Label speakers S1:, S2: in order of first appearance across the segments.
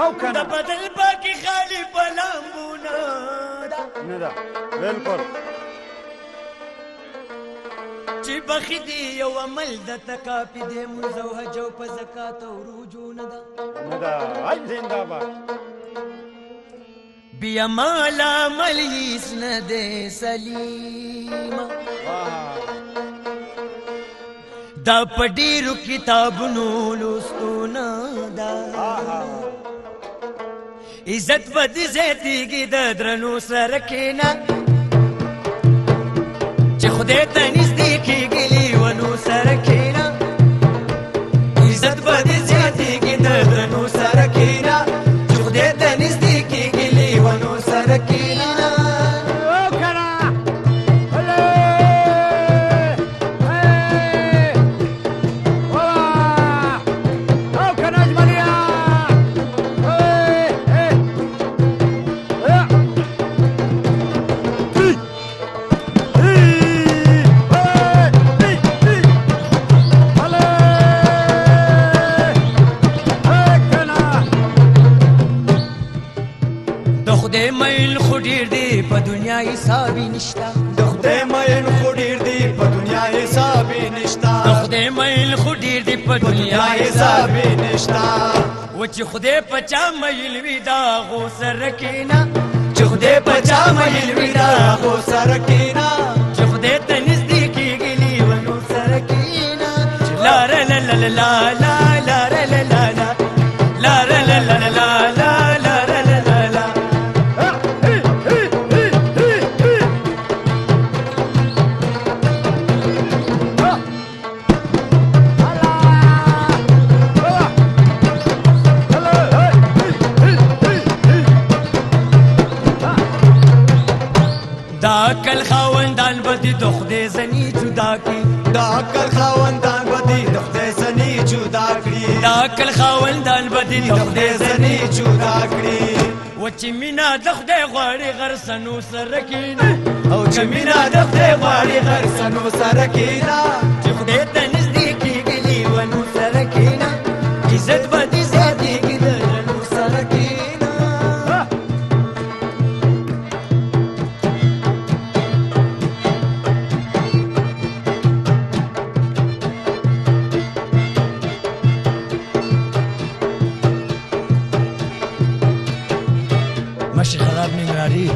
S1: او کنه
S2: د بدل پاکي خالی پلامبونه
S1: نه ده بالکل
S2: چې بخي دی یو عمل د تکاپي دی مونځ او حج او په زکات او روجو نه ده
S1: حج زنده‌باد
S2: بیا مال عمل هیڅ نه دی سلیمه دا په ډېرو کتابونو لوستو نه ده عزت به دې زیاتېږي د درنو سره کښېنه چې خدای ته نږدې کېږي لیونو سره کښېنه عزت به دې زیاتېږي د درنو سره کښېنه چې خدای ته نږدې کېږي لیونو سره کښېنه حسابي نشتا
S3: د خدای مین خو ډیر دی په دنیا حسابي نشتا
S2: د خدای مین خو ډیر دی په دنیا
S3: حسابي نشتا
S2: و چې خدای په چا مین وي دا غو سره کېنه
S3: چې خدای په چا مین وي دا غو سره کېنه
S2: چې خدای ته نږدې کېږي لیونو سره کېنه لا لا لا لا لا لا لا لا لا لا لا لا لا لا عقل خاوندان بدی د خدای زنی جدا کړي
S3: د عقل خاوندان بدی د خدای زنی جدا کړي
S2: د عقل خاوندان بدی د خدای زنی
S3: جدا کړي
S2: و چې مینا د خدای غواړي غرسنو سره کېنه
S3: او چې مینا د خدای غواړي غرسنو سره کېنه
S2: چې خدای ته نږدې کېږي لیونو سره کېنه عزت به دې زیاتېږي د درنو سره کېنه ماشي خراب نمراري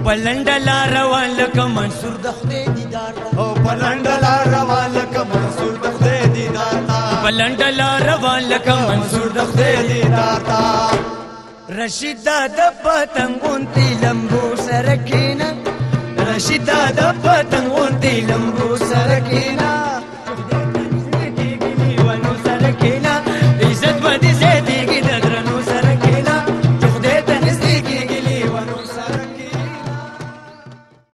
S2: پلنډه لار روان لکه منصور د خدای دیدار
S3: او پلنډه لار روان لکه منصور د خدای دیدار تا
S2: پلنډه لار روان لکه منصور د خدای
S3: دیدار تا
S2: رشید د پتنګونتي لمبو سره کېنه رشید د پتنګونتي لمبو سره کېنه